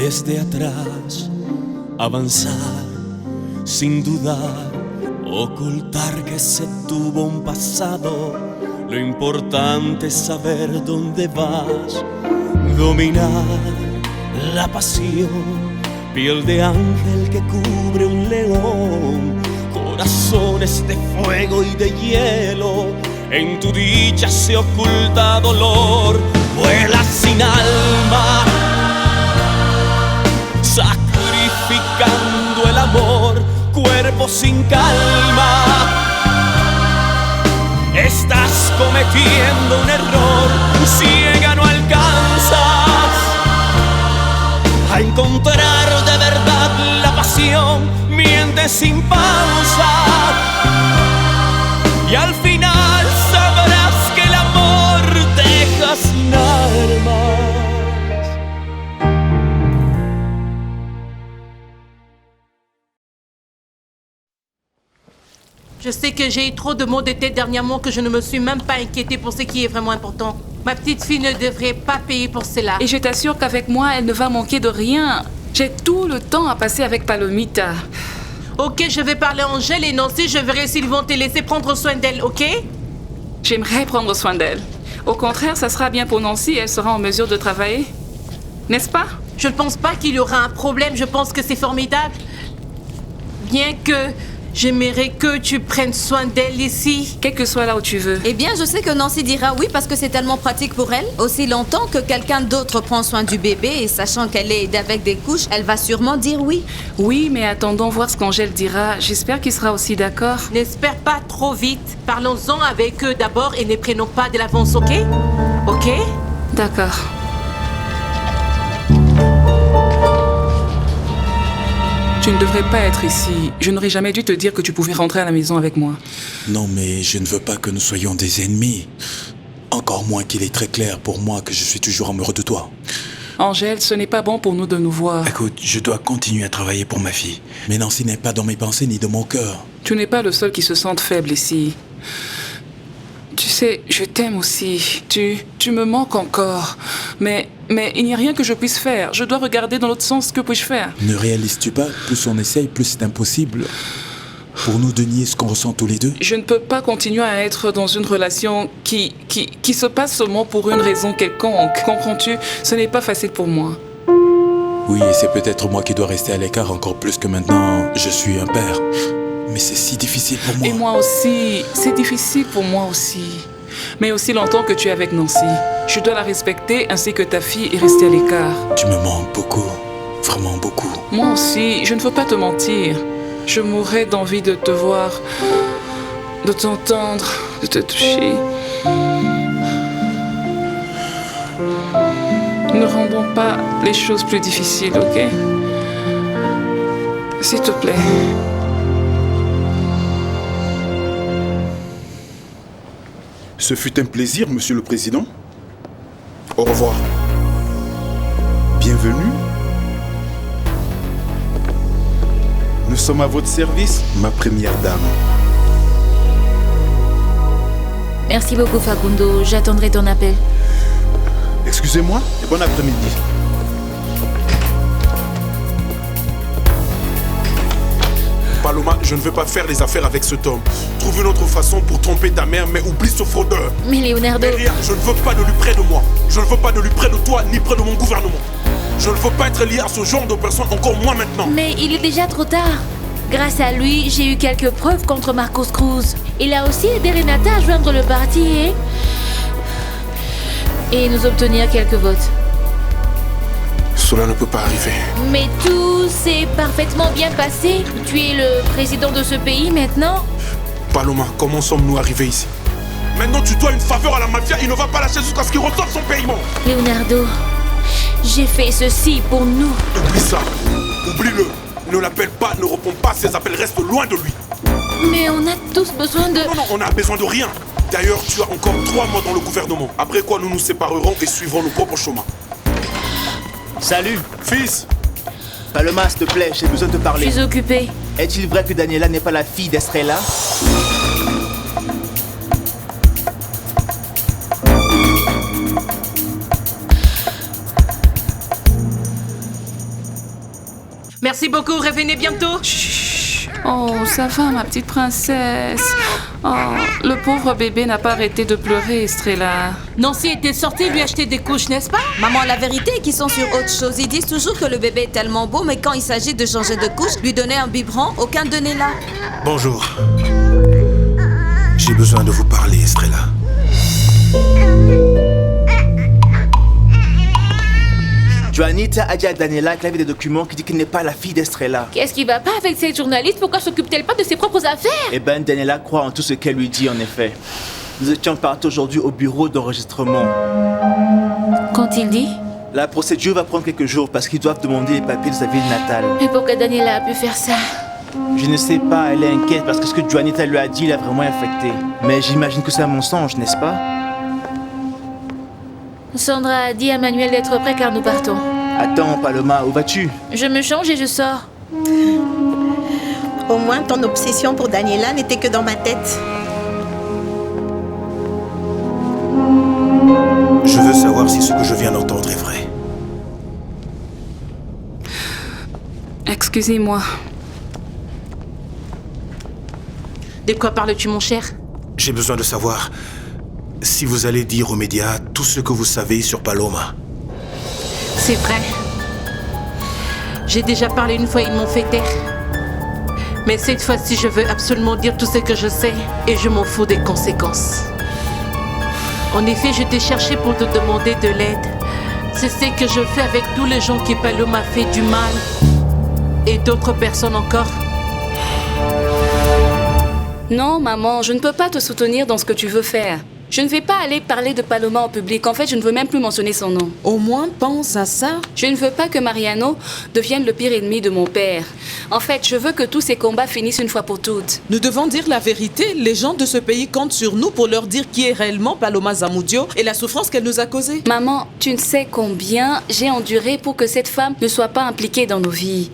desde atrás, avanzar sin dudar, ocultar que se tuvo un pasado. Lo importante es saber dónde vas, dominar la pasión, piel de ángel que cubre un león, corazones de fuego y de hielo. En tu dicha se oculta dolor, vuela sin alma, sacrificando el amor, cuerpo sin calma. Estás cometiendo un error, ciega no alcanzas a encontrar de verdad la pasión, mientes sin pausa y al final sabrás que el amor deja sin armas. Je sais que j'ai eu trop de maux de tête dernièrement que je ne me suis même pas inquiétée pour ce qui est vraiment important. Ma petite fille ne devrait pas payer pour cela. Et je t'assure qu'avec moi, elle ne va manquer de rien. J'ai tout le temps à passer avec Palomita. Ok, je vais parler à Angèle et Nancy, je verrai s'ils vont te laisser prendre soin d'elle, ok? J'aimerais prendre soin d'elle. Au contraire, ça sera bien pour Nancy, elle sera en mesure de travailler. N'est-ce pas? Je ne pense pas qu'il y aura un problème, je pense que c'est formidable. Bien que j'aimerais que tu prennes soin d'elle ici. Quel que soit là où tu veux. Eh bien, je sais que Nancy dira oui parce que c'est tellement pratique pour elle. Aussi longtemps que quelqu'un d'autre prend soin du bébé et sachant qu'elle est aidée avec des couches, elle va sûrement dire oui. Oui, mais attendons voir ce qu'Angèle dira. J'espère qu'il sera aussi d'accord. N'espère pas trop vite. Parlons-en avec eux d'abord et ne prenons pas de l'avance, ok? Ok? D'accord. Tu ne devrais pas être ici. Je n'aurais jamais dû te dire que tu pouvais rentrer à la maison avec moi. Non, mais je ne veux pas que nous soyons des ennemis. Encore moins qu'il est très clair pour moi que je suis toujours amoureux de toi. Angèle, ce n'est pas bon pour nous de nous voir. Écoute, je dois continuer à travailler pour ma fille. Mais Nancy n'est pas dans mes pensées ni dans mon cœur. Tu n'es pas le seul qui se sente faible ici. Tu sais, je t'aime aussi. Tu me manques encore. Mais il n'y a rien que je puisse faire. Je dois regarder dans l'autre sens. Que puis-je faire? Ne réalises-tu pas? Plus on essaye, plus c'est impossible pour nous de nier ce qu'on ressent tous les deux. Je ne peux pas continuer à être dans une relation qui se passe seulement pour une raison quelconque. Comprends-tu? Ce n'est pas facile pour moi. Oui, et c'est peut-être moi qui dois rester à l'écart encore plus que maintenant je suis un père. Mais c'est si difficile pour moi. Et moi aussi. C'est difficile pour moi aussi. Mais aussi longtemps que tu es avec Nancy. Je dois la respecter ainsi que ta fille et rester à l'écart. Tu me manques beaucoup. Vraiment beaucoup. Moi aussi, je ne veux pas te mentir. Je mourrais d'envie de te voir, de t'entendre, de te toucher. Ne rendons pas les choses plus difficiles, ok? S'il te plaît. Ce fut un plaisir, Monsieur le Président. Au revoir. Bienvenue. Nous sommes à votre service, ma première dame. Merci beaucoup, Facundo. J'attendrai ton appel. Excusez-moi et bon après-midi. Paloma, je ne veux pas faire les affaires avec cet homme. Trouve une autre façon pour tromper ta mère, mais oublie ce fraudeur. Mais Leonardo... Mais rien, je ne veux pas de lui près de moi. Je ne veux pas de lui près de toi, ni près de mon gouvernement. Je ne veux pas être lié à ce genre de personnes, encore moins maintenant. Mais il est déjà trop tard. Grâce à lui, j'ai eu quelques preuves contre Marcos Cruz. Il a aussi aidé Renata à joindre le parti et nous obtenir quelques votes. Cela ne peut pas arriver. Mais tout s'est parfaitement bien passé. Tu es le président de ce pays maintenant. Paloma, comment sommes-nous arrivés ici? Maintenant tu dois une faveur à la mafia, il ne va pas lâcher jusqu'à ce qu'il reçoive son paiement. Leonardo, j'ai fait ceci pour nous. Oublie ça, oublie-le. Ne l'appelle pas, ne répond pas, ses appels restent loin de lui. Mais on a tous besoin de... Non, on n'a besoin de rien. D'ailleurs, tu as encore 3 mois dans le gouvernement. Après quoi, nous nous séparerons et suivrons nos propres chemins. Salut. Fils. Paloma, s'il te plaît, j'ai besoin de te parler. Je suis occupée. Est-il vrai que Daniela n'est pas la fille d'Estrella? Merci beaucoup, revenez bientôt. Chut. Oh, ça va, ma petite princesse. Oh, le pauvre bébé n'a pas arrêté de pleurer, Estrella. Nancy était sortie lui acheter des couches, n'est-ce pas? Maman, la vérité est qu'ils sont sur autre chose. Ils disent toujours que le bébé est tellement beau, mais quand il s'agit de changer de couche, lui donner un biberon, aucun d'eux n'est là. Bonjour. J'ai besoin de vous parler, Estrella. Juanita a dit à Daniela qu'elle avait des documents qui disent qu'elle n'est pas la fille d'Estrella. Qu'est-ce qui va pas avec cette journaliste? Pourquoi s'occupe-t-elle pas de ses propres affaires? Eh ben, Daniela croit en tout ce qu'elle lui dit, en effet. Nous étions partis aujourd'hui au bureau d'enregistrement. Qu'ont-ils dit? La procédure va prendre quelques jours parce qu'ils doivent demander les papiers de sa ville natale. Mais pourquoi Daniela a pu faire ça? Je ne sais pas, elle est inquiète parce que ce que Juanita lui a dit l'a vraiment affectée. Mais j'imagine que c'est un mensonge, n'est-ce pas? Sandra a dit à Manuel d'être prêt car nous partons. Attends, Paloma, où vas-tu? Je me change et je sors. Au moins, ton obsession pour Daniela n'était que dans ma tête. Je veux savoir si ce que je viens d'entendre est vrai. Excusez-moi. De quoi parles-tu, mon cher? J'ai besoin de savoir si vous allez dire aux médias tout ce que vous savez sur Paloma. C'est vrai. J'ai déjà parlé une fois, ils m'ont fait taire. Mais cette fois-ci, je veux absolument dire tout ce que je sais et je m'en fous des conséquences. En effet, je t'ai cherché pour te demander de l'aide. C'est ce que je fais avec tous les gens qui Paloma fait du mal et d'autres personnes encore. Non, maman, je ne peux pas te soutenir dans ce que tu veux faire. Je ne vais pas aller parler de Paloma en public. En fait, je ne veux même plus mentionner son nom. Au moins, pense à ça. Je ne veux pas que Mariano devienne le pire ennemi de mon père. En fait, je veux que tous ces combats finissent une fois pour toutes. Nous devons dire la vérité. Les gens de ce pays comptent sur nous pour leur dire qui est réellement Paloma Zamudio et la souffrance qu'elle nous a causée. Maman, tu ne sais combien j'ai enduré pour que cette femme ne soit pas impliquée dans nos vies.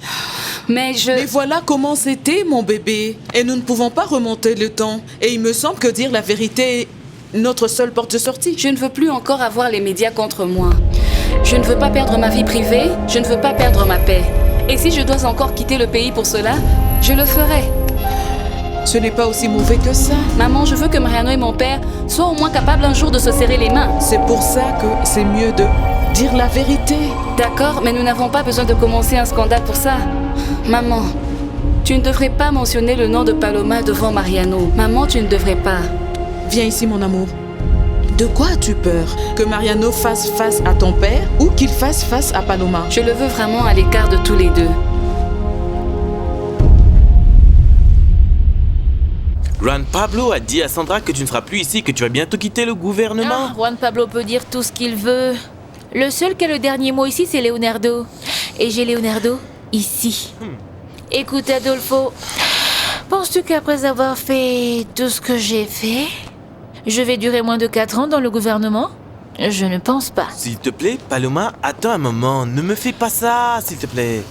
Mais voilà comment c'était, mon bébé. Et nous ne pouvons pas remonter le temps. Et il me semble que dire la vérité est notre seule porte de sortie. Je ne veux plus encore avoir les médias contre moi. Je ne veux pas perdre ma vie privée, je ne veux pas perdre ma paix. Et si je dois encore quitter le pays pour cela, je le ferai. Ce n'est pas aussi mauvais que ça. Maman, je veux que Mariano et mon père soient au moins capables un jour de se serrer les mains. C'est pour ça que c'est mieux de dire la vérité. D'accord, mais nous n'avons pas besoin de commencer un scandale pour ça. Maman, tu ne devrais pas mentionner le nom de Paloma devant Mariano. Maman, tu ne devrais pas. Viens ici, mon amour. De quoi as-tu peur? Que Mariano fasse face à ton père ou qu'il fasse face à Paloma? Je le veux vraiment à l'écart de tous les deux. Juan Pablo a dit à Sandra que tu ne seras plus ici, que tu vas bientôt quitter le gouvernement. Ah, Juan Pablo peut dire tout ce qu'il veut. Le seul qui a le dernier mot ici, c'est Leonardo. Et j'ai Leonardo ici. Écoute, Adolfo, penses-tu qu'après avoir fait tout ce que j'ai fait, je vais durer moins de 4 ans dans le gouvernement? Je ne pense pas. S'il te plaît, Paloma, attends un moment. Ne me fais pas ça, s'il te plaît.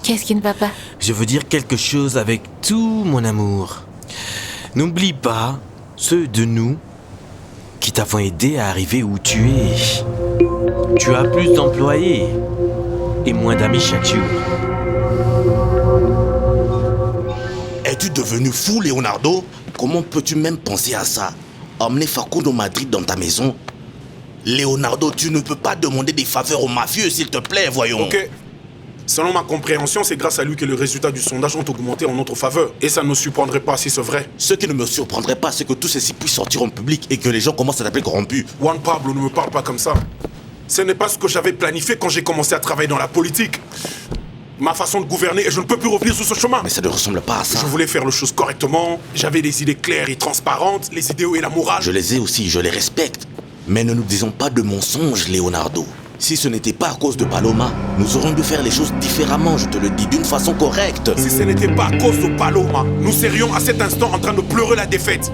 Qu'est-ce qui ne va pas? Je veux dire quelque chose avec tout mon amour. N'oublie pas ceux de nous qui t'avons aidé à arriver où tu es. Tu as plus d'employés et moins d'amis chaque jour. Es-tu devenu fou, Leonardo? Comment peux-tu même penser à ça? Emmener Facundo Madrid dans ta maison? Leonardo, tu ne peux pas demander des faveurs aux mafieux, s'il te plaît, voyons. Ok. Selon ma compréhension, c'est grâce à lui que les résultats du sondage ont augmenté en notre faveur. Et ça ne me surprendrait pas si c'est vrai. Ce qui ne me surprendrait pas, c'est que tout ceci puisse sortir en public et que les gens commencent à t'appeler corrompu. Juan Pablo, ne me parle pas comme ça. Ce n'est pas ce que j'avais planifié quand j'ai commencé à travailler dans la politique. Ma façon de gouverner, et je ne peux plus revenir sur ce chemin. Mais ça ne ressemble pas à ça. Je voulais faire les choses correctement. J'avais des idées claires et transparentes, les idéaux et la morale. Je les ai aussi, je les respecte. Mais ne nous disons pas de mensonges, Leonardo. Si ce n'était pas à cause de Paloma, nous aurions dû faire les choses différemment, je te le dis, d'une façon correcte. Si ce n'était pas à cause de Paloma, nous serions à cet instant en train de pleurer la défaite.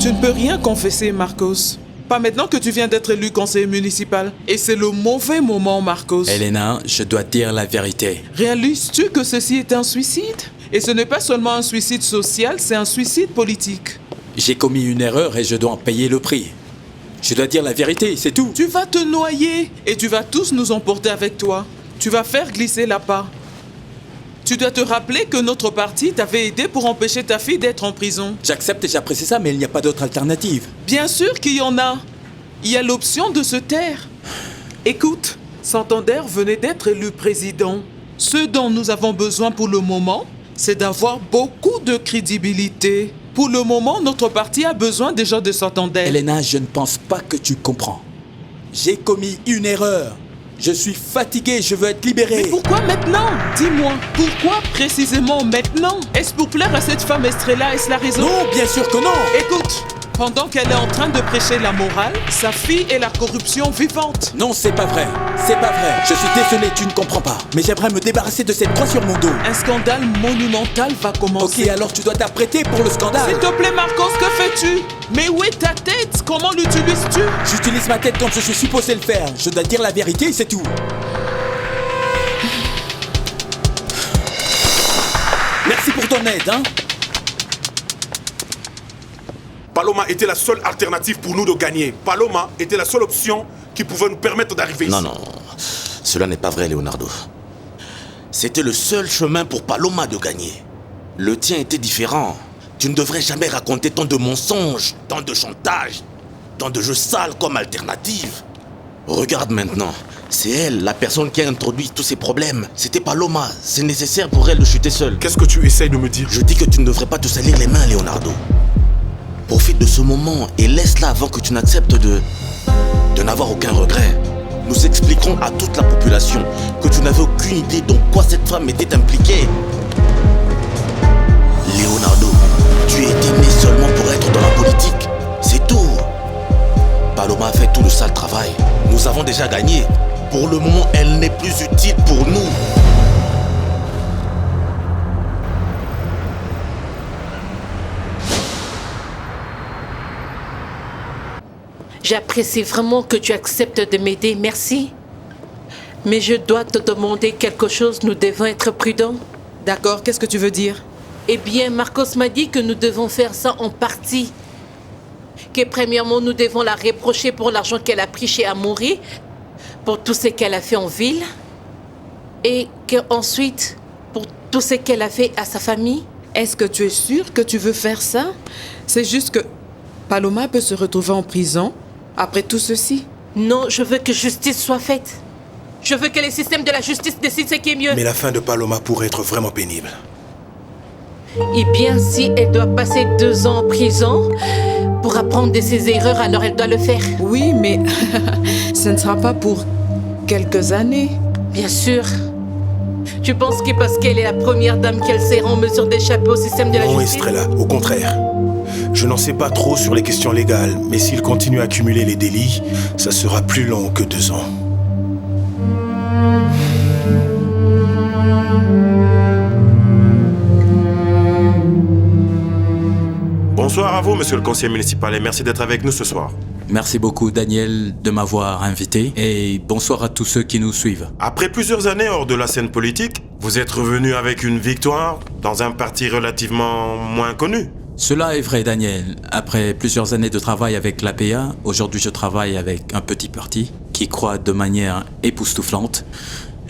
Tu ne peux rien confesser, Marcos. Pas maintenant que tu viens d'être élu conseiller municipal. Et c'est le mauvais moment, Marcos. Elena, je dois dire la vérité. Réalises-tu que ceci est un suicide? Et ce n'est pas seulement un suicide social, c'est un suicide politique. J'ai commis une erreur et je dois en payer le prix. Je dois dire la vérité, c'est tout. Tu vas te noyer et tu vas tous nous emporter avec toi. Tu vas faire glisser la part. Tu dois te rappeler que notre parti t'avait aidé pour empêcher ta fille d'être en prison. J'accepte et j'apprécie ça, mais il n'y a pas d'autre alternative. Bien sûr qu'il y en a. Il y a l'option de se taire. Écoute, Santander venait d'être élu président. Ce dont nous avons besoin pour le moment, c'est d'avoir beaucoup de crédibilité. Pour le moment, notre parti a besoin des gens de Santander. Elena, je ne pense pas que tu comprends. J'ai commis une erreur. Je suis fatigué, je veux être libéré. Mais pourquoi maintenant? Dis-moi, pourquoi précisément maintenant? Est-ce pour plaire à cette femme Estrella? Est-ce la raison? Non, bien sûr que non. Écoute, pendant qu'elle est en train de prêcher la morale, sa fille est la corruption vivante. Non, c'est pas vrai. C'est pas vrai. Je suis désolé, tu ne comprends pas. Mais j'aimerais me débarrasser de cette croix sur mon dos. Un scandale monumental va commencer. Ok, alors tu dois t'apprêter pour le scandale. S'il te plaît, Marcos, que fais-tu? Mais où est ta tête? Comment l'utilises-tu? J'utilise ma tête comme je suis supposé le faire. Je dois dire la vérité, c'est tout. Merci pour ton aide, hein. Paloma était la seule alternative pour nous de gagner. Paloma était la seule option qui pouvait nous permettre d'arriver ici. Non, cela n'est pas vrai, Leonardo. C'était le seul chemin pour Paloma de gagner. Le tien était différent. Tu ne devrais jamais raconter tant de mensonges, tant de chantage, tant de jeux sales comme alternative. Regarde maintenant, c'est elle, la personne qui a introduit tous ces problèmes. C'était Paloma, c'est nécessaire pour elle de chuter seule. Qu'est-ce que tu essayes de me dire? Je dis que tu ne devrais pas te salir les mains, Leonardo. Profite de ce moment et laisse-la avant que tu n'acceptes de n'avoir aucun regret. Nous expliquerons à toute la population que tu n'avais aucune idée dans quoi cette femme était impliquée. Leonardo, tu étais né seulement pour être dans la politique. C'est tout. Paloma a fait tout le sale travail. Nous avons déjà gagné. Pour le moment, elle n'est plus utile pour nous. J'apprécie vraiment que tu acceptes de m'aider, merci. Mais je dois te demander quelque chose, nous devons être prudents. D'accord, qu'est-ce que tu veux dire? Eh bien, Marcos m'a dit que nous devons faire ça en partie. Que premièrement, nous devons la reprocher pour l'argent qu'elle a pris chez Amaury, pour tout ce qu'elle a fait en ville, et qu'ensuite, pour tout ce qu'elle a fait à sa famille. Est-ce que tu es sûr que tu veux faire ça? C'est juste que Paloma peut se retrouver en prison après tout ceci. Non, je veux que justice soit faite. Je veux que les systèmes de la justice décident ce qui est mieux. Mais la fin de Paloma pourrait être vraiment pénible. Eh bien, si elle doit passer 2 ans en prison pour apprendre de ses erreurs, alors elle doit le faire. Oui, mais ce ne sera pas pour quelques années. Bien sûr. Tu penses que parce qu'elle est la première dame qu'elle sera en mesure d'échapper au système de la justice? Non, Estrella, au contraire. Je n'en sais pas trop sur les questions légales, mais s'il continue à accumuler les délits, ça sera plus long que 2 ans. Bonsoir à vous, monsieur le conseiller municipal, et merci d'être avec nous ce soir. Merci beaucoup, Daniel, de m'avoir invité, et bonsoir à tous ceux qui nous suivent. Après plusieurs années hors de la scène politique, vous êtes revenu avec une victoire dans un parti relativement moins connu. Cela est vrai, Daniel. Après plusieurs années de travail avec l'APA, aujourd'hui je travaille avec un petit parti qui croît de manière époustouflante.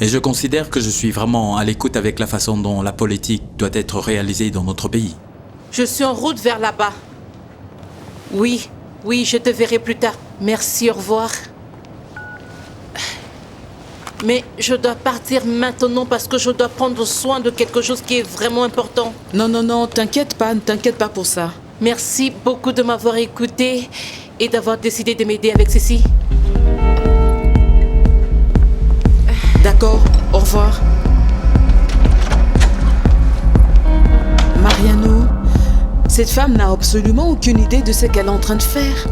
Et je considère que je suis vraiment à l'écoute avec la façon dont la politique doit être réalisée dans notre pays. Je suis en route vers là-bas. Oui, je te verrai plus tard. Merci, au revoir. Mais je dois partir maintenant parce que je dois prendre soin de quelque chose qui est vraiment important. Non, t'inquiète pas pour ça. Merci beaucoup de m'avoir écouté et d'avoir décidé de m'aider avec ceci. D'accord, au revoir. Mariano, cette femme n'a absolument aucune idée de ce qu'elle est en train de faire.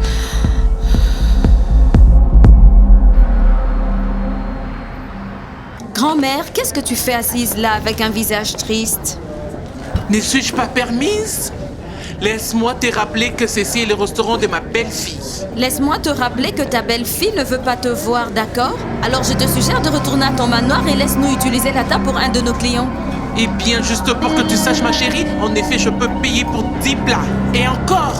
Grand-mère, qu'est-ce que tu fais assise là avec un visage triste? Ne suis-je pas permise? Laisse-moi te rappeler que ceci est le restaurant de ma belle-fille. Laisse-moi te rappeler que ta belle-fille ne veut pas te voir, d'accord? Alors je te suggère de retourner à ton manoir et laisse-nous utiliser la table pour un de nos clients. Eh bien, juste pour que tu saches, ma chérie, en effet, je peux payer pour 10 plats. Et encore,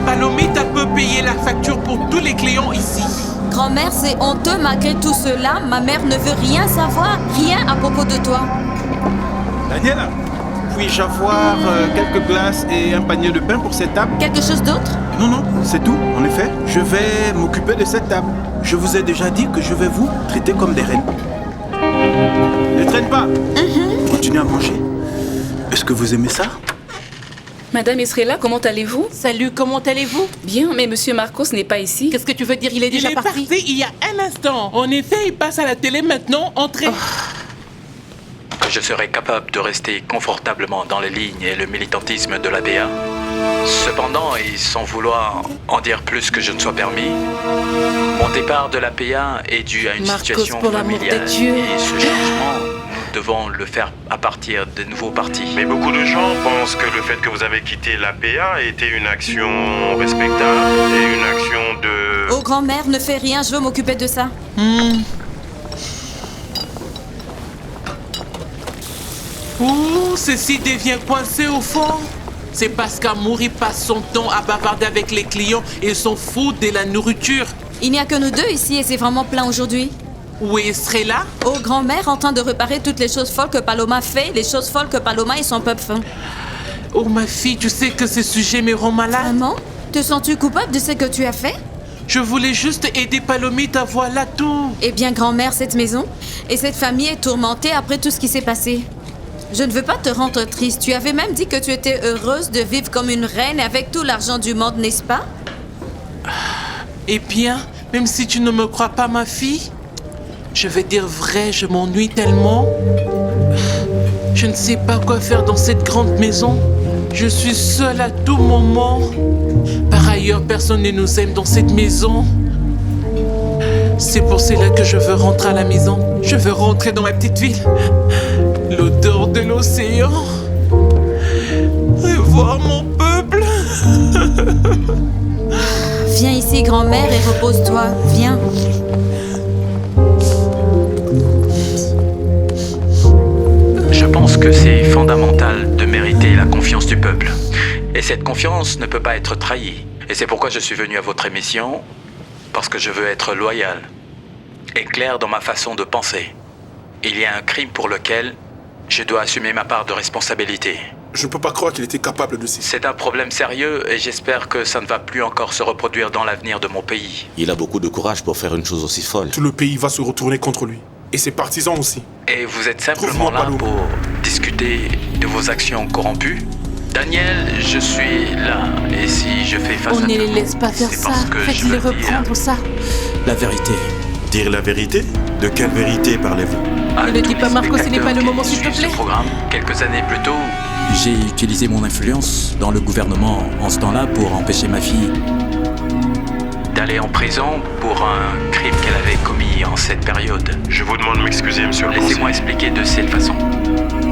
Palomita peut payer la facture pour tous les clients ici. Grand-mère, c'est honteux. Malgré tout cela, ma mère ne veut rien savoir, rien à propos de toi. Daniela, puis-je avoir quelques glaces et un panier de pain pour cette table? Quelque chose d'autre? Non, c'est tout, en effet. Je vais m'occuper de cette table. Je vous ai déjà dit que je vais vous traiter comme des reines. Ne traîne pas. Continuez à manger. Est-ce que vous aimez ça? Madame Estrella, comment allez-vous? Salut, comment allez-vous? Bien, mais Monsieur Marcos n'est pas ici. Qu'est-ce que tu veux dire? Il est déjà parti. Il y a un instant. En effet, il passe à la télé maintenant. Entrez. Que je serai capable de rester confortablement dans les lignes et le militantisme de l'APA. Cependant, et sans vouloir en dire plus que je ne sois permis, mon départ de l'APA est dû à une Marcos, situation pour l'amour familiale. de Dieu. Et ce changement, nous devons le faire à partir de nouveaux partis. Mais beaucoup de gens pensent que le fait que vous avez quitté l'APA était une action respectable et une action de... Oh, grand-mère, ne fais rien, je veux m'occuper de ça. Ceci devient coincé au fond. C'est parce qu'Amouri passe son temps à bavarder avec les clients et s'en fout de la nourriture. Il n'y a que nous deux ici et c'est vraiment plein aujourd'hui. Où est Estrella? Oh, grand-mère, en train de réparer toutes les choses folles que Paloma fait, les choses folles que Paloma et son peuple font. Oh, ma fille, tu sais que ce sujet me rend malade. Maman, te sens-tu coupable de ce que tu as fait? Je voulais juste aider Palomita, voilà tout. Eh bien, grand-mère, cette maison et cette famille est tourmentée après tout ce qui s'est passé. Je ne veux pas te rendre triste. Tu avais même dit que tu étais heureuse de vivre comme une reine avec tout l'argent du monde, n'est-ce pas? Eh bien, même si tu ne me crois pas, ma fille, je vais dire vrai, je m'ennuie tellement. Je ne sais pas quoi faire dans cette grande maison. Je suis seule à tout moment. Par ailleurs, personne ne nous aime dans cette maison. C'est pour cela que je veux rentrer à la maison. Je veux rentrer dans ma petite ville. L'odeur de l'océan. Et voir mon peuple. Viens ici, grand-mère, et repose-toi. Viens. Je pense que c'est fondamental de mériter la confiance du peuple. Et cette confiance ne peut pas être trahie. Et c'est pourquoi je suis venu à votre émission, parce que je veux être loyal et clair dans ma façon de penser. Il y a un crime pour lequel je dois assumer ma part de responsabilité. Je ne peux pas croire qu'il était capable de ça. C'est un problème sérieux et j'espère que ça ne va plus encore se reproduire dans l'avenir de mon pays. Il a beaucoup de courage pour faire une chose aussi folle. Tout le pays va se retourner contre lui. Et ses partisans aussi. Et vous êtes simplement là pour discuter de vos actions corrompues? Daniel, je suis là. Et si je fais face On à ne tout, les laisse pas faire c'est ça. parce que je Faites-les veux dire reprendre ça. la vérité. Dire la vérité? De quelle vérité parlez-vous? Ne le dis pas, Marco, ce n'est pas le moment, s'il te plaît. Programme, quelques années plus tôt, j'ai utilisé mon influence dans le gouvernement en ce temps-là pour empêcher ma fille d'aller en prison pour un crime qu'elle avait commis en cette période. Je vous demande de m'excuser, monsieur le conseiller. Laissez-moi expliquer de cette façon.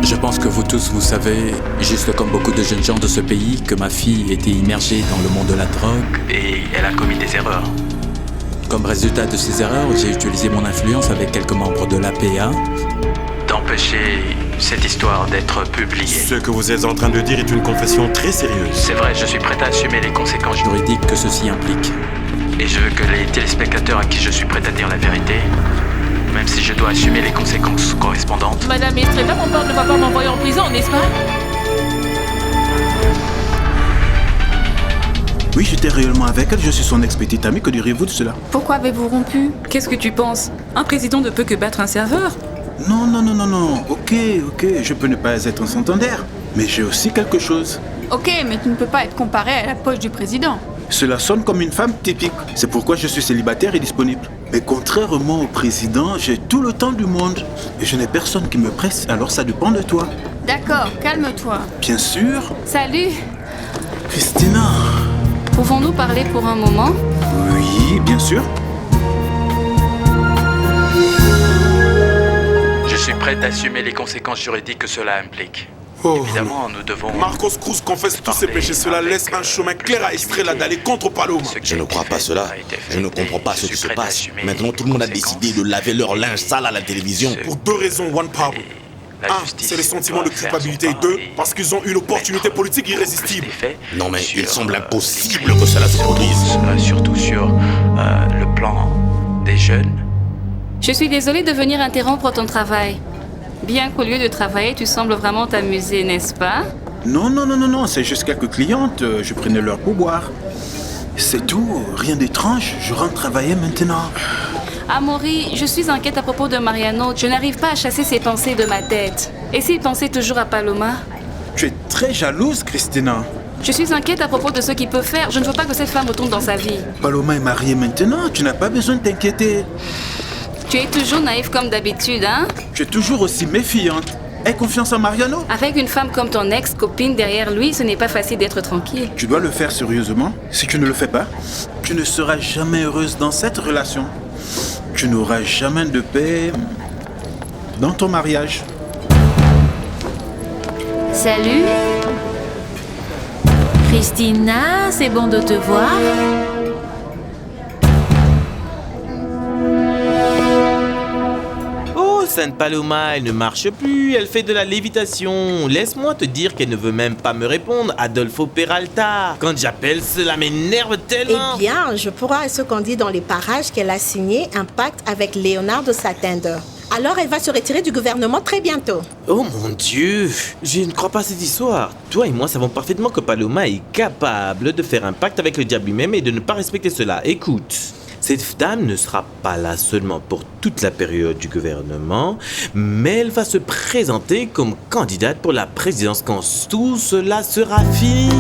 Je pense que vous tous, vous savez, juste comme beaucoup de jeunes gens de ce pays, que ma fille était immergée dans le monde de la drogue et elle a commis des erreurs. Comme résultat de ces erreurs, j'ai utilisé mon influence avec quelques membres de l'APA d'empêcher cette histoire d'être publiée. Ce que vous êtes en train de dire est une confession très sérieuse. C'est vrai, je suis prêt à assumer les conséquences juridiques que ceci implique. Et je veux que les téléspectateurs à qui je suis prêt à dire la vérité, même si je dois assumer les conséquences correspondantes. Madame Estrella, mon père ne va pas m'envoyer en prison, n'est-ce pas? Oui, j'étais réellement avec elle, je suis son ex-petite amie, que direz-vous de cela? Pourquoi avez-vous rompu? Qu'est-ce que tu penses? Un président ne peut que battre un serveur? Non, ok, je peux ne pas être un centenaire, mais j'ai aussi quelque chose. Ok, mais tu ne peux pas être comparé à la poche du président. Cela sonne comme une femme typique, c'est pourquoi je suis célibataire et disponible. Mais contrairement au président, j'ai tout le temps du monde, et je n'ai personne qui me presse, alors ça dépend de toi. D'accord, calme-toi. Bien sûr. Salut. Christina. Pouvons-nous parler pour un moment? Oui, bien sûr. Je suis prêt à assumer les conséquences juridiques que cela implique. Évidemment, nous devons... Marcos Cruz confesse tous ses péchés. Cela laisse un chemin clair à Estrella d'aller contre Paloma. Je ne crois pas cela. Je ne comprends pas ce qui se passe. Maintenant, tout le monde a décidé de laver leur linge sale à la télévision. Pour deux raisons, One Power. Un, c'est les sentiments de culpabilité. Et deux, parce qu'ils ont une opportunité politique irrésistible. Non mais il semble impossible que cela se produise. Surtout sur le plan des jeunes. Je suis désolée de venir interrompre ton travail. Bien qu'au lieu de travailler, tu sembles vraiment t'amuser, n'est-ce pas? Non, c'est juste quelques clientes, je prenais leur pourboire. C'est tout, rien d'étrange, je rentre travailler maintenant. Amaury, je suis inquiète à propos de Mariano. Je n'arrive pas à chasser ses pensées de ma tête. Et s'il pensait toujours à Paloma? Tu es très jalouse, Christina. Je suis inquiète à propos de ce qu'il peut faire. Je ne veux pas que cette femme retourne dans sa vie. Paloma est mariée maintenant, tu n'as pas besoin de t'inquiéter. Tu es toujours naïf comme d'habitude, hein? Tu es toujours aussi méfiante. Aie confiance en Mariano. Avec une femme comme ton ex-copine derrière lui, ce n'est pas facile d'être tranquille. Tu dois le faire sérieusement. Si tu ne le fais pas, tu ne seras jamais heureuse dans cette relation. Tu n'auras jamais de paix dans ton mariage. Salut. Christina, c'est bon de te voir. Sainte Paloma, elle ne marche plus, elle fait de la lévitation. Laisse-moi te dire qu'elle ne veut même pas me répondre, Adolfo Peralta. Quand j'appelle, cela m'énerve tellement. Eh bien, je pourrais ce qu'on dit dans les parages qu'elle a signé un pacte avec Leonardo Satender. Alors elle va se retirer du gouvernement très bientôt. Oh mon Dieu, je ne crois pas à cette histoire. Toi et moi savons parfaitement que Paloma est capable de faire un pacte avec le diable lui-même et de ne pas respecter cela. Écoute, cette dame ne sera pas là seulement pour toute la période du gouvernement, mais elle va se présenter comme candidate pour la présidence quand tout cela sera fini.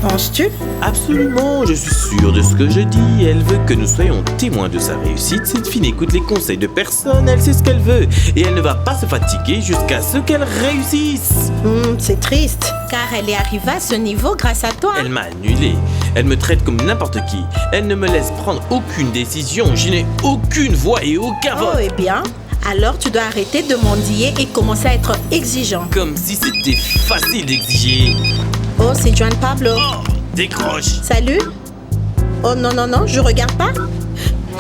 Penses-tu? Absolument, je suis sûr de ce que je dis. Elle veut que nous soyons témoins de sa réussite. Cette fille n'écoute les conseils de personne, elle sait ce qu'elle veut. Et elle ne va pas se fatiguer jusqu'à ce qu'elle réussisse. C'est triste, car elle est arrivée à ce niveau grâce à toi. Elle m'a annulé. Elle me traite comme n'importe qui. Elle ne me laisse prendre aucune décision. Je n'ai aucune voix et aucun vote. Oh, eh bien, alors tu dois arrêter de mendier et commencer à être exigeant. Comme si c'était facile d'exiger. Oh, c'est Juan Pablo. Oh, décroche. Salut. Oh non, je regarde pas.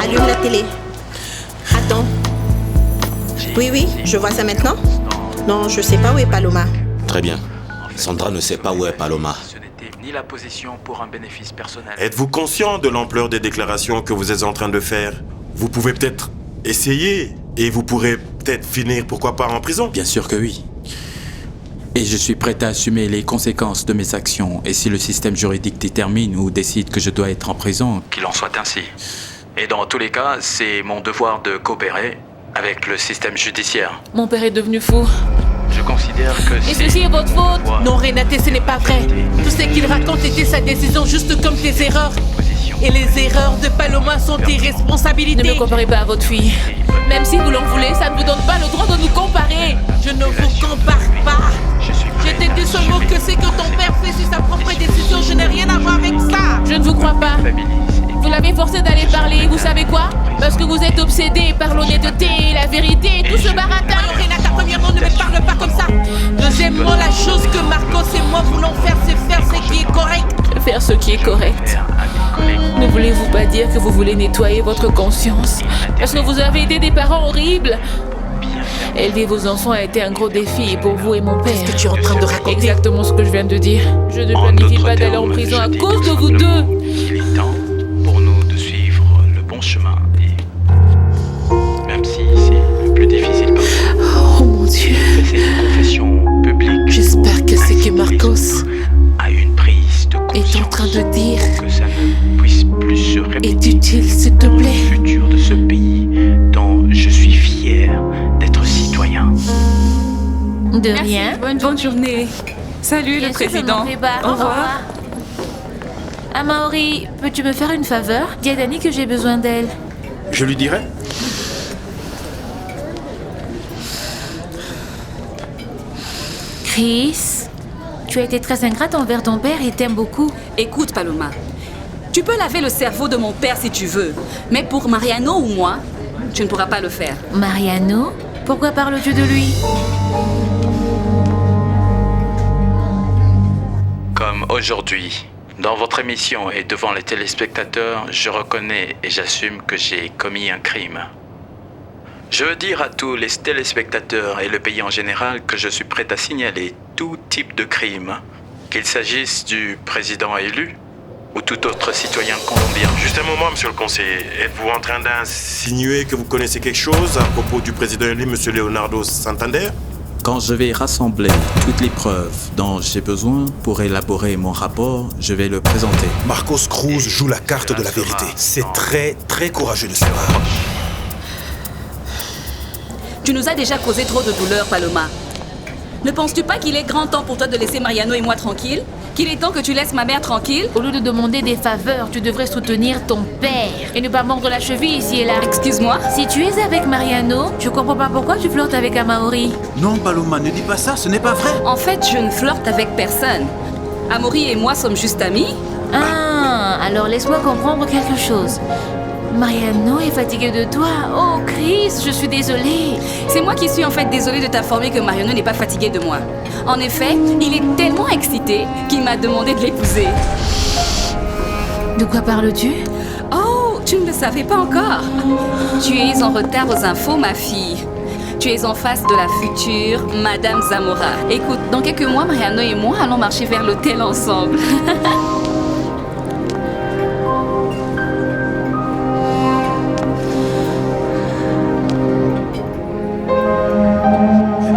Allume la télé. Attends. Oui, je vois ça maintenant. Non, je sais pas où est Paloma. Très bien. Sandra ne sait pas où est Paloma. Ce n'était ni la position pour un bénéfice personnel. Êtes-vous conscient de l'ampleur des déclarations que vous êtes en train de faire? Vous pouvez peut-être essayer et vous pourrez peut-être finir, pourquoi pas, en prison? Bien sûr que oui. Et je suis prêt à assumer les conséquences de mes actions. Et si le système juridique détermine ou décide que je dois être en prison, qu'il en soit ainsi. Et dans tous les cas, c'est mon devoir de coopérer avec le système judiciaire. Mon père est devenu fou. Je considère que Et ceci est votre faute. Non, Renate, ce n'est pas vrai. Tout ce qu'il raconte était sa décision, juste comme tes erreurs. Et les erreurs de Paloma sont tes responsabilités. Ne me comparez pas à votre fille. Même si vous l'en voulez, ça ne vous donne pas le droit de nous comparer. Je ne vous compare pas. Je t'ai dit seulement que c'est que ton père fait sur sa propre décision. Je n'ai rien à voir avec ça. Je ne vous crois pas. Vous l'avez forcé d'aller parler. Vous savez quoi? Parce que vous êtes obsédé par l'honnêteté et la vérité et tout ce baratin. Renata, premièrement, ne me parle pas comme ça. Deuxièmement, la chose que Marcos et moi voulons faire, c'est faire ce qui est correct. Faire ce qui est correct. Ne voulez-vous pas dire que vous voulez nettoyer votre conscience? Parce que vous avez été des parents horribles. Élever vos enfants a été un gros défi pour vous et mon père. Qu'est-ce que tu es en train de raconter? Exactement ce que je viens de dire. Je ne planifie pas d'aller en prison à cause de vous deux. Il est temps pour nous de suivre le bon chemin. Et même si c'est le plus difficile parfois. Oh mon Dieu. C'est une confession publique. J'espère que c'est que Marcos a une prise de conscience est en train de dire que ça ne puisse plus se répéter. est utile, s'il te plaît. Le futur de ce pays dont je suis fier d'être citoyen. De Merci, rien. bonne journée. Salut Bien le sûr, je président. n'en fais pas. Au revoir. Amaury, peux-tu me faire une faveur? Dis à Dani que j'ai besoin d'elle. Je lui dirai. Chris, tu as été très ingrate envers ton père et t'aime beaucoup. Écoute, Paloma, tu peux laver le cerveau de mon père si tu veux, mais pour Mariano ou moi, tu ne pourras pas le faire. Mariano? Pourquoi parles-tu de lui? Comme aujourd'hui, dans votre émission et devant les téléspectateurs, je reconnais et j'assume que j'ai commis un crime. Je veux dire à tous les téléspectateurs et le pays en général que je suis prêt à signaler tout type de crime, qu'il s'agisse du président élu ou tout autre citoyen colombien. Juste un moment, monsieur le conseiller. Êtes-vous en train d'insinuer que vous connaissez quelque chose à propos du président élu, monsieur Leonardo Santander? Quand je vais rassembler toutes les preuves dont j'ai besoin pour élaborer mon rapport, je vais le présenter. Marcos Cruz joue la carte de la vérité. C'est très, très courageux de sa part. Tu nous as déjà causé trop de douleur, Paloma. Ne penses-tu pas qu'il est grand temps pour toi de laisser Mariano et moi tranquilles? Qu'il est temps que tu laisses ma mère tranquille? Au lieu de demander des faveurs, tu devrais soutenir ton père et ne pas mordre la cheville ici et là. Excuse-moi? Si tu es avec Mariano, je comprends pas pourquoi tu flirtes avec Amaury. Non, Paloma, ne dis pas ça, ce n'est pas vrai. En fait, je ne flirte avec personne. Amaury et moi sommes juste amis. Ah, alors laisse-moi comprendre quelque chose. Mariano est fatigué de toi. Oh, Chris, je suis désolée. C'est moi qui suis en fait désolée de t'informer que Mariano n'est pas fatigué de moi. En effet, il est tellement excité qu'il m'a demandé de l'épouser. De quoi parles-tu? Oh, tu ne le savais pas encore. Tu es en retard aux infos, ma fille. Tu es en face de la future Madame Zamora. Écoute, dans quelques mois, Mariano et moi allons marcher vers l'hôtel ensemble.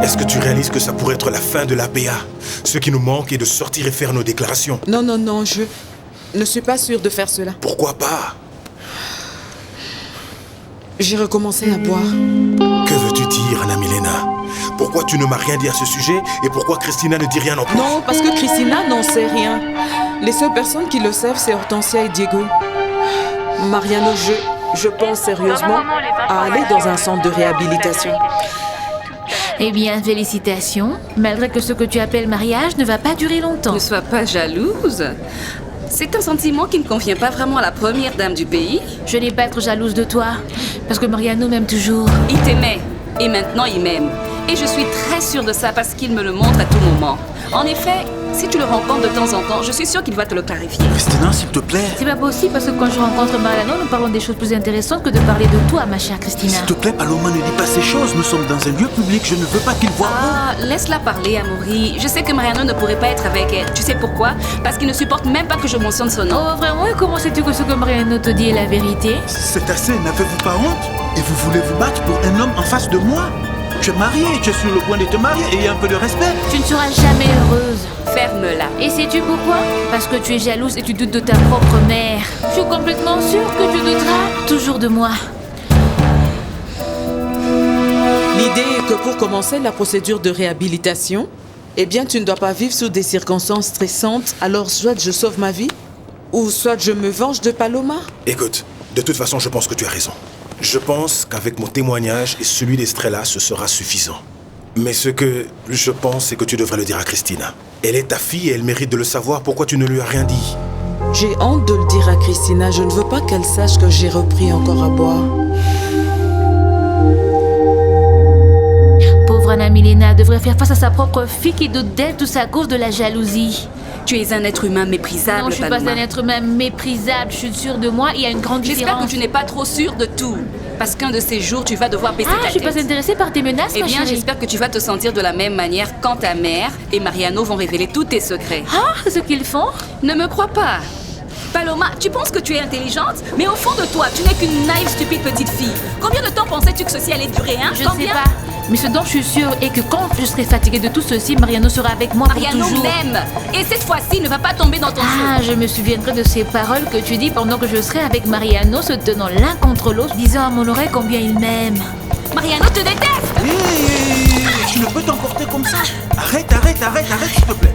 Est-ce que tu réalises que ça pourrait être la fin de l'APA? Ce qui nous manque est de sortir et faire nos déclarations. Non, non, non, je ne suis pas sûre de faire cela. Pourquoi pas? J'ai recommencé à boire. Que veux-tu dire, Anna Milena? Pourquoi tu ne m'as rien dit à ce sujet et pourquoi Christina ne dit rien non plus? Non, parce que Christina n'en sait rien. Les seules personnes qui le savent, c'est Hortensia et Diego. Mariano, je pense sérieusement à aller dans un centre de réhabilitation. Eh bien, félicitations. Malgré que ce que tu appelles mariage ne va pas durer longtemps. Ne sois pas jalouse. C'est un sentiment qui ne convient pas vraiment à la première dame du pays. Je n'ai pas à être jalouse de toi, parce que Mariano m'aime toujours. Il t'aimait, et maintenant il m'aime. Et je suis très sûre de ça parce qu'il me le montre à tout moment. En effet, si tu le rencontres de temps en temps, je suis sûre qu'il va te le clarifier. Christina, s'il te plaît. C'est pas possible parce que quand je rencontre Mariano, nous parlons des choses plus intéressantes que de parler de toi, ma chère Christina. S'il te plaît, Paloma, ne dis pas ces choses. Nous sommes dans un lieu public. Je ne veux pas qu'il voie. Ah, laisse-la parler, Amaury. Je sais que Mariano ne pourrait pas être avec elle. Tu sais pourquoi? Parce qu'il ne supporte même pas que je mentionne son nom. Oh, vraiment? Et comment sais-tu que ce que Mariano te dit est la vérité? C'est assez. N'avez-vous pas honte? Et vous voulez vous battre pour un homme en face de moi? Tu es mariée, tu es sur le point de te marier. Ayez un peu de respect. Tu ne seras jamais heureuse. Ferme-la. Et sais-tu pourquoi? Parce que tu es jalouse et tu doutes de ta propre mère. Je suis complètement sûre que tu douteras toujours de moi. L'idée est que pour commencer la procédure de réhabilitation, eh bien, tu ne dois pas vivre sous des circonstances stressantes. Alors, soit je sauve ma vie, ou soit je me venge de Paloma. Écoute, de toute façon, je pense que tu as raison. Je pense qu'avec mon témoignage et celui d'Estrella, ce sera suffisant. Mais ce que je pense, c'est que tu devrais le dire à Christina. Elle est ta fille et elle mérite de le savoir. Pourquoi tu ne lui as rien dit? J'ai honte de le dire à Christina. Je ne veux pas qu'elle sache que j'ai repris encore à boire. Pauvre Anna Milena devrait faire face à sa propre fille qui doute d'elle tout à cause de la jalousie. Tu es un être humain méprisable, Non, je suis Paloma. pas un être humain méprisable. Je suis sûre de moi. Il y a une grande différence. J'espère que tu n'es pas trop sûre de tout. Parce qu'un de ces jours, tu vas devoir baisser ta Je suis tête. pas intéressée par tes menaces, Eh ma bien, chérie. j'espère que tu vas te sentir de la même manière quand ta mère et Mariano vont révéler tous tes secrets. Ah, c'est ce qu'ils font? Ne me crois pas. Paloma, tu penses que tu es intelligente, mais au fond de toi, tu n'es qu'une naïve, stupide petite fille. Combien de temps pensais-tu que ceci allait durer, hein? Je ne sais pas. Mais ce dont je suis sûre est que quand je serai fatiguée de tout ceci, Mariano sera avec moi Mariano pour toujours. m'aime. Et cette fois-ci, il ne va pas tomber dans ton Ah, jeu. je me souviendrai de ces paroles que tu dis pendant que je serai avec Mariano, se tenant l'un contre l'autre, disant à mon oreille combien il m'aime. Mariano te déteste. Hé, tu ne peux t'emporter comme ça. Arrête, s'il te plaît.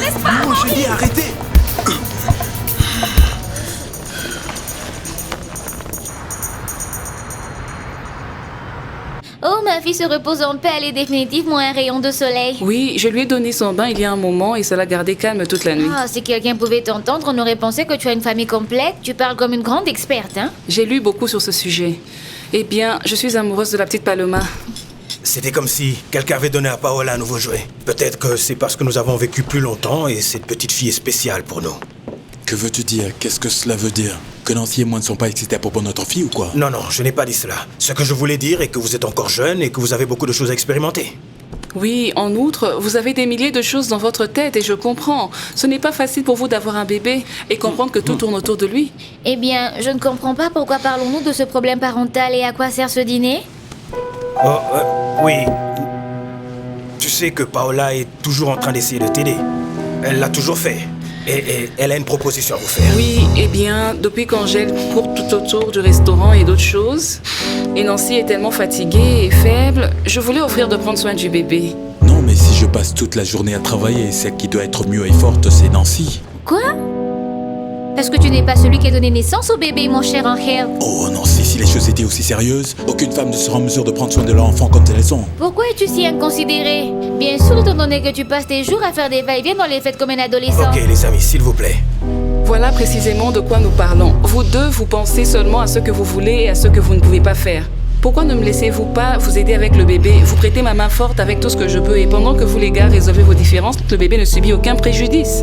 N'est-ce pas? Non, je dis arrêtez. Oh, ma fille se repose en paix, elle est définitivement un rayon de soleil. Oui, je lui ai donné son bain il y a un moment et ça l'a gardé calme toute la nuit. Ah, si quelqu'un pouvait t'entendre, on aurait pensé que tu as une famille complète. Tu parles comme une grande experte, hein? J'ai lu beaucoup sur ce sujet. Eh bien, je suis amoureuse de la petite Paloma. C'était comme si quelqu'un avait donné à Paola un nouveau jouet. Peut-être que c'est parce que nous avons vécu plus longtemps et cette petite fille est spéciale pour nous. Que veux-tu dire? Qu'est-ce que cela veut dire? que Nancy et moi ne sont pas excités à propos de notre fille ou quoi? Non, non, je n'ai pas dit cela. Ce que je voulais dire est que vous êtes encore jeune et que vous avez beaucoup de choses à expérimenter. Oui, en outre, vous avez des milliers de choses dans votre tête et je comprends. Ce n'est pas facile pour vous d'avoir un bébé et comprendre que tout tourne autour de lui. Eh bien, je ne comprends pas pourquoi parlons-nous de ce problème parental et à quoi sert ce dîner? Oh, oui. Tu sais que Paola est toujours en train d'essayer de t'aider. Elle l'a toujours fait. Et elle a une proposition à vous faire. Oui, eh bien, depuis qu'Angèle court tout autour du restaurant et d'autres choses, et Nancy est tellement fatiguée et faible, je voulais offrir de prendre soin du bébé. Non, mais si je passe toute la journée à travailler, celle qui doit être mieux et forte, c'est Nancy. Quoi? Parce que tu n'es pas celui qui a donné naissance au bébé, mon cher Angel. Oh Nancy, si les choses étaient aussi sérieuses, aucune femme ne sera en mesure de prendre soin de leur enfant quand elles sont. Pourquoi es-tu si inconsidéré? Bien sûr, étant donné que tu passes tes jours à faire des va-et-vient dans les fêtes comme un adolescent. Ok, les amis, s'il vous plaît. Voilà précisément de quoi nous parlons. Vous deux, vous pensez seulement à ce que vous voulez et à ce que vous ne pouvez pas faire. Pourquoi ne me laissez-vous pas vous aider avec le bébé, vous prêter ma main forte avec tout ce que je peux et pendant que vous les gars résolvez vos différences, le bébé ne subit aucun préjudice.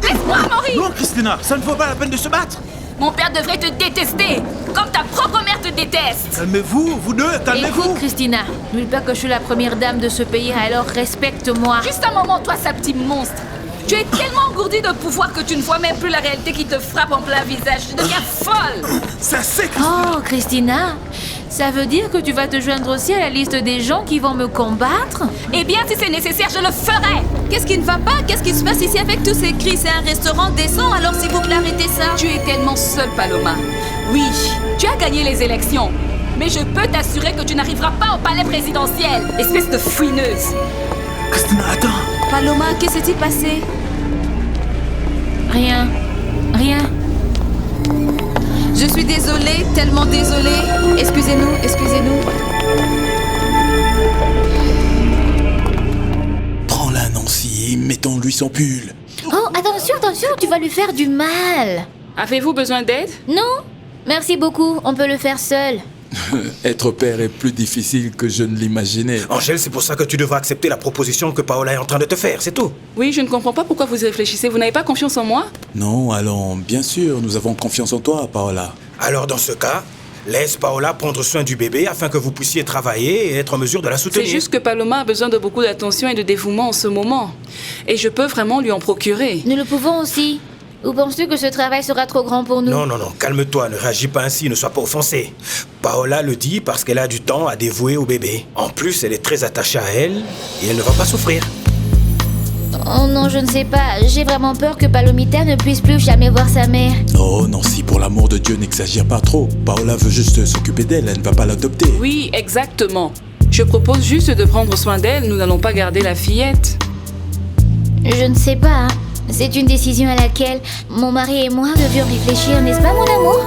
Laisse-moi, Maury! Non, Christina, ça ne vaut pas la peine de se battre. Mon père devrait te détester, comme ta propre mère te déteste. Calmez-vous, vous deux, calmez-vous. Écoute, Christina, n'oublie pas que je suis la première dame de ce pays, alors respecte-moi. Juste un moment, toi, sa petite monstre. Tu es tellement engourdi de pouvoir que tu ne vois même plus la réalité qui te frappe en plein visage. Tu deviens folle. Ça c'est Christina. Oh, Christina, ça veut dire que tu vas te joindre aussi à la liste des gens qui vont me combattre? Eh bien, si c'est nécessaire, je le ferai. Qu'est-ce qui ne va pas? Qu'est-ce qui se passe ici avec tous ces cris? C'est un restaurant décent, alors s'il vous plaît, arrêtez ça. Tu es tellement seule, Paloma. Oui, tu as gagné les élections. Mais je peux t'assurer que tu n'arriveras pas au palais présidentiel. Espèce de fouineuse. Christina, attends. Paloma, qu'est-ce qui s'est passé? Rien. Rien. Je suis désolée, tellement désolée. Excusez-nous, excusez-nous. Prends-la, Nancy, mettons-lui son pull. Oh, attention, attention, tu vas lui faire du mal. Avez-vous besoin d'aide? Non, merci beaucoup, on peut le faire seul. Être père est plus difficile que je ne l'imaginais. Angèle, c'est pour ça que tu devras accepter la proposition que Paola est en train de te faire, c'est tout. Oui, je ne comprends pas pourquoi vous y réfléchissez. Vous n'avez pas confiance en moi? Non, allons, bien sûr, nous avons confiance en toi, Paola. Alors dans ce cas, laisse Paola prendre soin du bébé afin que vous puissiez travailler et être en mesure de la soutenir. C'est juste que Paloma a besoin de beaucoup d'attention et de dévouement en ce moment. Et je peux vraiment lui en procurer. Nous le pouvons aussi. Ou penses-tu que ce travail sera trop grand pour nous? Non, non, non, calme-toi, ne réagis pas ainsi, ne sois pas offensé. Paola le dit parce qu'elle a du temps à dévouer au bébé. En plus, elle est très attachée à elle et elle ne va pas souffrir. Oh non, je ne sais pas. J'ai vraiment peur que Palomita ne puisse plus jamais voir sa mère. Oh, Nancy, pour l'amour de Dieu, n'exagère pas trop. Paola veut juste s'occuper d'elle, elle ne va pas l'adopter. Oui, exactement. Je propose juste de prendre soin d'elle, nous n'allons pas garder la fillette. Je ne sais pas, hein. C'est une décision à laquelle mon mari et moi devions réfléchir, n'est-ce pas, mon amour?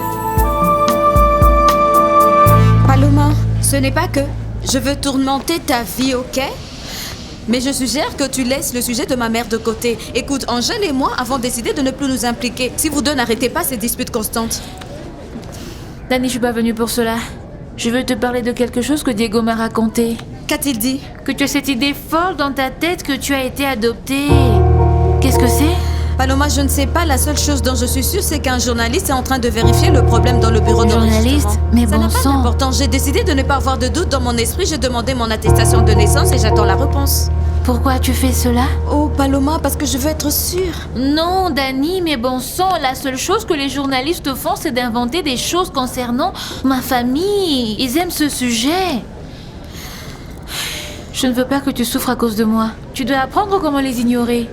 Paloma, ce n'est pas que je veux tourmenter ta vie, ok? Mais je suggère que tu laisses le sujet de ma mère de côté. Écoute, Angèle et moi avons décidé de ne plus nous impliquer. Si vous deux n'arrêtez pas ces disputes constantes. Dani, je suis pas venue pour cela. Je veux te parler de quelque chose que Diego m'a raconté. Qu'a-t-il dit? Que tu as cette idée folle dans ta tête que tu as été adoptée. Qu'est-ce que c'est? Paloma, je ne sais pas. La seule chose dont je suis sûre, c'est qu'un journaliste est en train de vérifier le problème dans le bureau d'enregistrement. Journaliste? Mais ça bon n'a pas sang. d'importance. J'ai décidé de ne pas avoir de doute dans mon esprit. J'ai demandé mon attestation de naissance et j'attends la réponse. Pourquoi tu fais cela? Oh, Paloma, parce que je veux être sûre. Non, Dani, mais bon sang, la seule chose que les journalistes font, c'est d'inventer des choses concernant ma famille. Ils aiment ce sujet. Je ne veux pas que tu souffres à cause de moi. Tu dois apprendre comment les ignorer.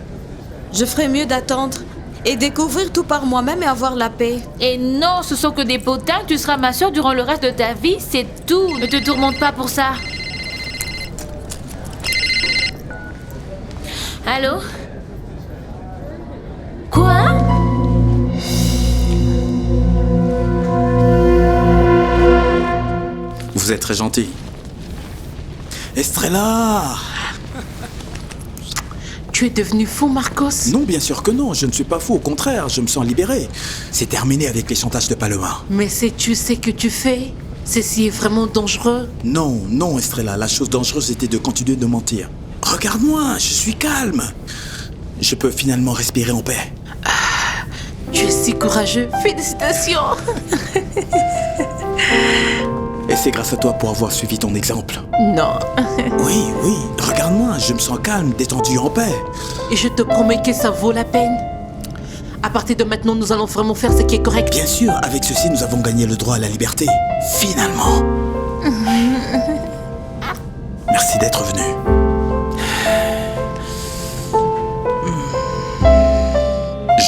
Je ferais mieux d'attendre et découvrir tout par moi-même et avoir la paix. Et non, ce sont que des potins. Tu seras ma soeur durant le reste de ta vie, c'est tout. Ne te tourmente pas pour ça. Allô? Quoi? Vous êtes très gentil. Estrella! Tu es devenu fou, Marcos? Non, bien sûr que non, je ne suis pas fou, au contraire, je me sens libéré. C'est terminé avec les chantages de Paloma. Mais sais-tu ce que tu fais? Ceci est vraiment dangereux. Non, non, Estrella, la chose dangereuse était de continuer de mentir. Regarde-moi, je suis calme. je peux finalement respirer en paix. Tu es si courageux. Félicitations. Et c'est grâce à toi pour avoir suivi ton exemple. Non. Oui, regarde-moi, je me sens calme, détendu, en paix. Et je te promets que ça vaut la peine. À partir de maintenant, nous allons vraiment faire ce qui est correct. Bien sûr, avec ceci, nous avons gagné le droit à la liberté. Finalement. Merci d'être venu.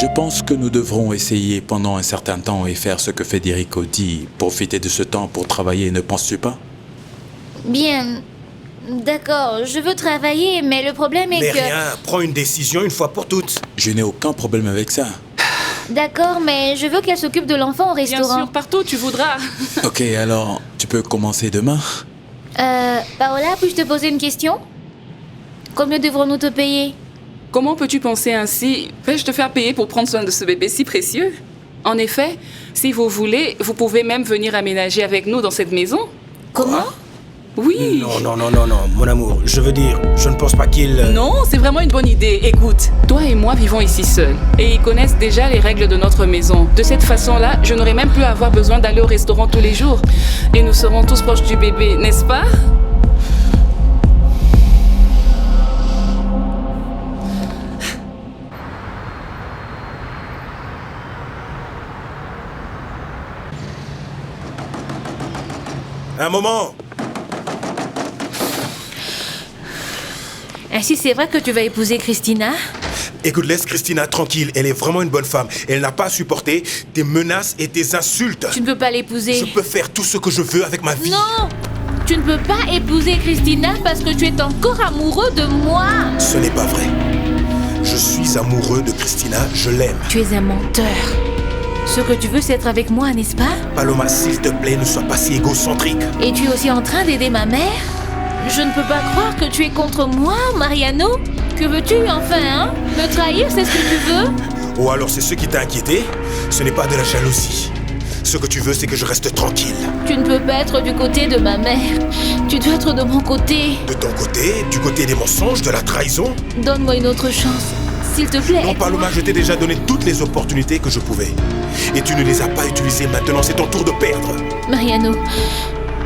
Je pense que nous devrons essayer pendant un certain temps et faire ce que Federico dit. Profiter de ce temps pour travailler, ne penses-tu pas? Bien. D'accord, je veux travailler, mais le problème est Mais que... rien, prends une décision une fois pour toutes. Je n'ai aucun problème avec ça. D'accord, mais je veux qu'elle s'occupe de l'enfant au restaurant. Bien sûr, partout tu voudras. Ok, alors, tu peux commencer demain? Paola, puis-je te poser une question? Combien devrons-nous te payer? Comment peux-tu penser ainsi? Vais-je te faire payer pour prendre soin de ce bébé si précieux? En effet, si vous voulez, vous pouvez même venir aménager avec nous dans cette maison. Comment? Oui. Non, mon amour, je veux dire, je ne pense pas qu'il... Non, c'est vraiment une bonne idée. Écoute, toi et moi vivons ici seuls. Et ils connaissent déjà les règles de notre maison. De cette façon-là, je n'aurai même plus à avoir besoin d'aller au restaurant tous les jours. Et nous serons tous proches du bébé, n'est-ce pas? Un moment. Ainsi, c'est vrai que tu vas épouser Christina? Écoute, laisse Christina tranquille. Elle est vraiment une bonne femme. Elle n'a pas supporté tes menaces et tes insultes. Tu ne peux pas l'épouser. Je peux faire tout ce que je veux avec ma vie. Non! Tu ne peux pas épouser Christina parce que tu es encore amoureux de moi. Ce n'est pas vrai. Je suis amoureux de Christina, je l'aime. Tu es un menteur. Ce que tu veux, c'est être avec moi, n'est-ce pas? Paloma, s'il te plaît, ne sois pas si égocentrique. Et tu es aussi en train d'aider ma mère? Je ne peux pas croire que tu es contre moi, Mariano. Que veux-tu, enfin, hein? Me trahir, c'est ce que tu veux? Ou alors c'est ce qui t'a inquiété? Ce n'est pas de la jalousie. Ce que tu veux, c'est que je reste tranquille. Tu ne peux pas être du côté de ma mère. Tu dois être de mon côté. De ton côté? Du côté des mensonges, de la trahison? Donne-moi une autre chance, s'il te plaît. Non, Paloma, je t'ai déjà donné toutes les opportunités que je pouvais. Et tu ne les as pas utilisées. Maintenant, c'est ton tour de perdre. Mariano,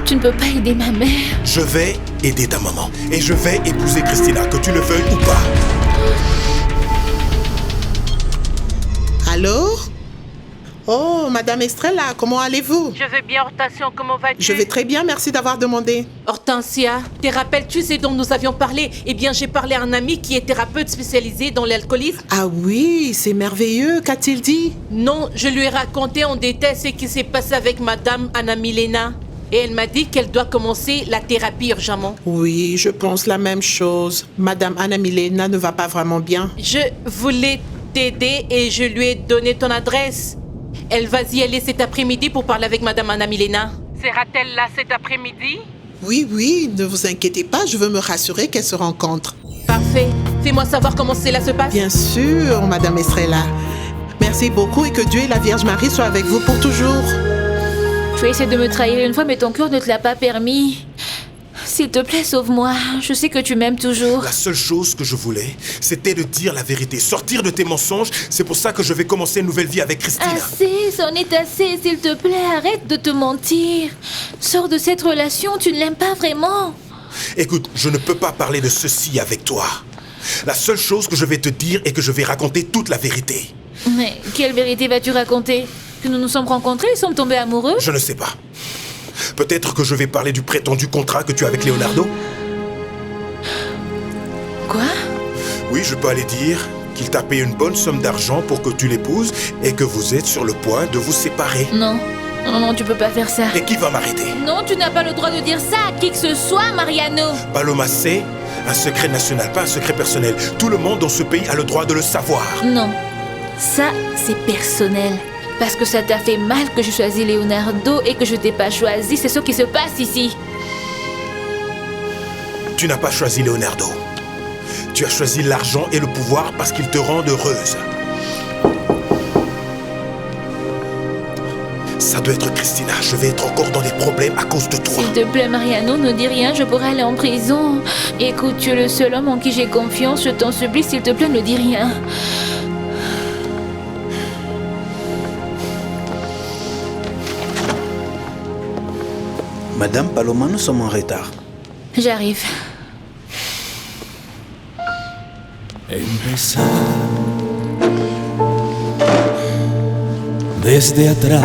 tu ne peux pas aider ma mère. Je vais aider ta maman. Et je vais épouser Christina, que tu le veuilles ou pas. Allô? Oh, Madame Estrella, comment allez-vous? Je vais bien, Hortensia, comment vas-tu? Je vais très bien, merci d'avoir demandé. Hortensia, te rappelles-tu ce dont nous avions parlé? Eh bien, j'ai parlé à un ami qui est thérapeute spécialisé dans l'alcoolisme. Ah oui, c'est merveilleux, qu'a-t-il dit? Non, je lui ai raconté en détail ce qui s'est passé avec Madame Anna Milena. Et elle m'a dit qu'elle doit commencer la thérapie urgemment. Oui, je pense la même chose. Madame Anna Milena ne va pas vraiment bien. Je voulais t'aider et je lui ai donné ton adresse. Elle va y aller cet après-midi pour parler avec Madame Anna Milena. Sera-t-elle là cet après-midi? Oui, ne vous inquiétez pas, je veux me rassurer qu'elles se rencontrent. Parfait. Fais-moi savoir comment cela se passe. Bien sûr, Madame Estrella. Merci beaucoup et que Dieu et la Vierge Marie soient avec vous pour toujours. Tu as essayé de me trahir une fois, mais ton cœur ne te l'a pas permis. S'il te plaît, sauve-moi. Je sais que tu m'aimes toujours. La seule chose que je voulais, c'était de dire la vérité, sortir de tes mensonges. C'est pour ça que je vais commencer une nouvelle vie avec Christina. Assez, c'en est assez. S'il te plaît, arrête de te mentir. Sors de cette relation, tu ne l'aimes pas vraiment. Écoute, je ne peux pas parler de ceci avec toi. La seule chose que je vais te dire est que je vais raconter toute la vérité. Mais quelle vérité vas-tu raconter? Que nous nous sommes rencontrés et sommes tombés amoureux? Je ne sais pas. Peut-être que je vais parler du prétendu contrat que tu as avec Leonardo. Quoi? Oui, je peux aller dire qu'il t'a payé une bonne somme d'argent pour que tu l'épouses et que vous êtes sur le point de vous séparer. Non, tu peux pas faire ça. Et qui va m'arrêter? Non, tu n'as pas le droit de dire ça à qui que ce soit, Mariano. Paloma, c'est un secret national, pas un secret personnel. Tout le monde dans ce pays a le droit de le savoir. Non, ça, c'est personnel. Parce que ça t'a fait mal que je choisis Leonardo et que je t'ai pas choisi. C'est ce qui se passe ici. Tu n'as pas choisi Leonardo. Tu as choisi l'argent et le pouvoir parce qu'ils te rendent heureuse. Ça doit être Christina. Je vais être encore dans des problèmes à cause de toi. S'il te plaît, Mariano, ne dis rien, je pourrais aller en prison. Écoute, tu es le seul homme en qui j'ai confiance. Je t'en supplie, s'il te plaît, ne dis rien. Madame Paloma, nous sommes en retard. J'arrive. Desde atrás